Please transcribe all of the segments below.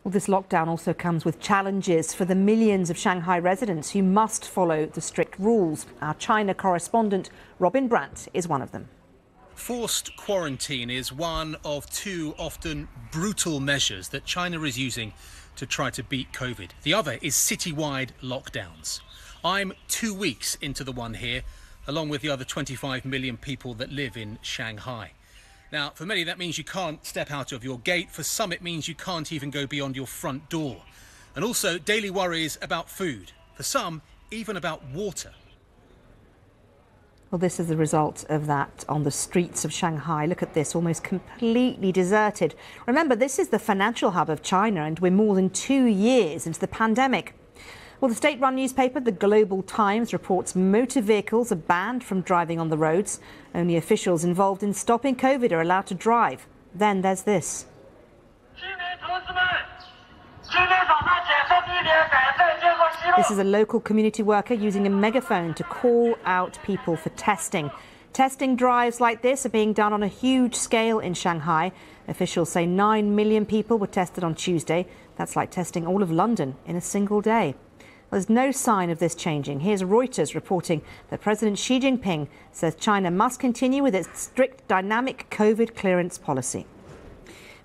Well, this lockdown also comes with challenges for the millions of Shanghai residents who must follow the strict rules. Our China correspondent Robin Brandt is one of them. Forced quarantine is one of two often brutal measures that China is using to try to beat COVID. The other is citywide lockdowns. I'm 2 weeks into the one here, along with the other 25 million people that live in Shanghai. Now, for many, that means you can't step out of your gate. For some, it means you can't even go beyond your front door. And also daily worries about food. For some, even about water. Well, this is the result of that on the streets of Shanghai. Look at this, almost completely deserted. Remember, this is the financial hub of China, and we're more than 2 years into the pandemic. Well, the state-run newspaper, the Global Times, reports motor vehicles are banned from driving on the roads. Only officials involved in stopping COVID are allowed to drive. Then there's this. This is a local community worker using a megaphone to call out people for testing. Testing drives like this are being done on a huge scale in Shanghai. Officials say 9 million people were tested on Tuesday. That's like testing all of London in a single day. There's no sign of this changing. Here's Reuters reporting that President Xi Jinping says China must continue with its strict dynamic COVID clearance policy.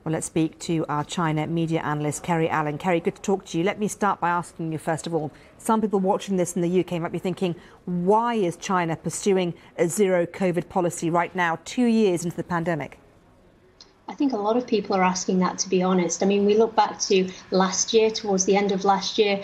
Well, let's speak to our China media analyst, Kerry Allen. Kerry, good to talk to you. Let me start by asking you, first of all, some people watching this in the UK might be thinking, why is China pursuing a zero COVID policy right now, 2 years into the pandemic? I think a lot of people are asking that, to be honest. I mean, we look back to last year, towards the end of last year,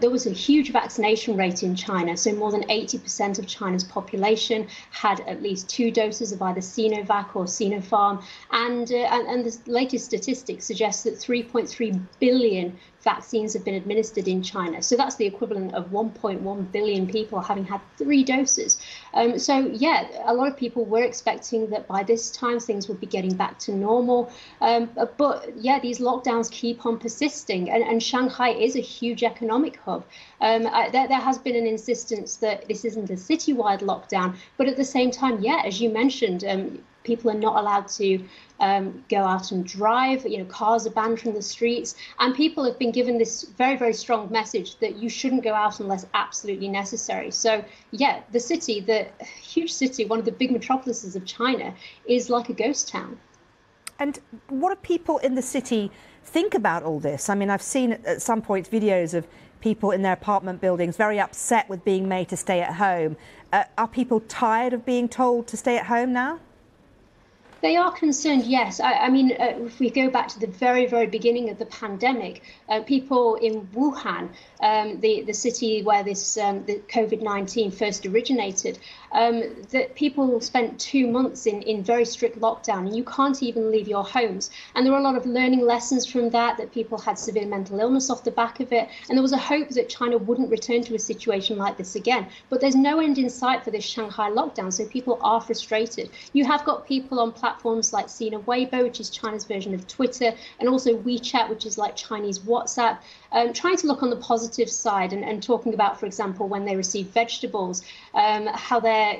there was a huge vaccination rate in China. So more than 80% of China's population had at least 2 doses of either Sinovac or Sinopharm. And the latest statistics suggest that 3.3 billion vaccines have been administered in China. So that's the equivalent of 1.1 billion people having had 3 doses. So, yeah, a lot of people were expecting that by this time things would be getting back to normal. But, yeah, these lockdowns keep on persisting. And Shanghai is a huge economic hub. There has been an insistence that this isn't a citywide lockdown. But at the same time, yeah, as you mentioned, people are not allowed to go out and drive. You know, cars are banned from the streets, and people have been given this very, very strong message that you shouldn't go out unless absolutely necessary. So, yeah, the city, the huge city, one of the big metropolises of China, is like a ghost town. And what do people in the city think about all this? I mean, I've seen at some point videos of people in their apartment buildings very upset with being made to stay at home. Are people tired of being told to stay at home now? They are concerned, yes. I mean, if we go back to the very, very beginning of the pandemic, people in Wuhan, the city where this the COVID-19 first originated, that people spent 2 months in very strict lockdown, and you can't even leave your homes. And there were a lot of learning lessons from that people had severe mental illness off the back of it. And there was a hope that China wouldn't return to a situation like this again. But there's no end in sight for this Shanghai lockdown, so people are frustrated. You have got people on platforms like Sina Weibo, which is China's version of Twitter, and also WeChat, which is like Chinese WhatsApp, trying to look on the positive side and talking about, for example, when they receive vegetables, how they're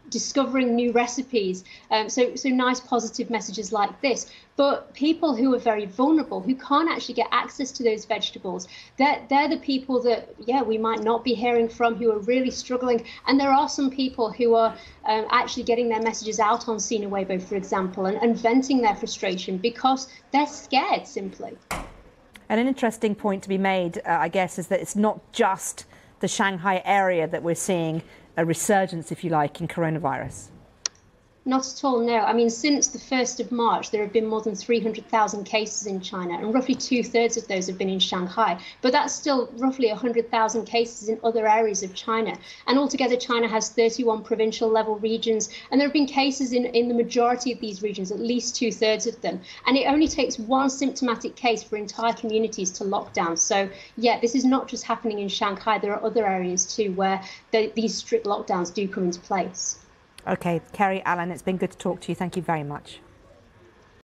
discovering new recipes. So nice positive messages like this. But people who are very vulnerable, who can't actually get access to those vegetables, they're the people that, yeah, we might not be hearing from, who are really struggling. And there are some people who are actually getting their messages out on Sina Weibo, for example, and venting their frustration because they're scared, simply. And an interesting point to be made, I guess, is that it's not just the Shanghai area that we're seeing a resurgence, if you like, in coronavirus. Not at all, no. I mean, since the 1st of March, there have been more than 300,000 cases in China, and roughly 2/3 of those have been in Shanghai. But that's still roughly 100,000 cases in other areas of China. And altogether, China has 31 provincial level regions, and there have been cases in the majority of these regions, at least 2/3 of them. And it only takes one symptomatic case for entire communities to lock down. So, yeah, this is not just happening in Shanghai. There are other areas too where these strict lockdowns do come into place. OK, Kerry Allen, it's been good to talk to you. Thank you very much.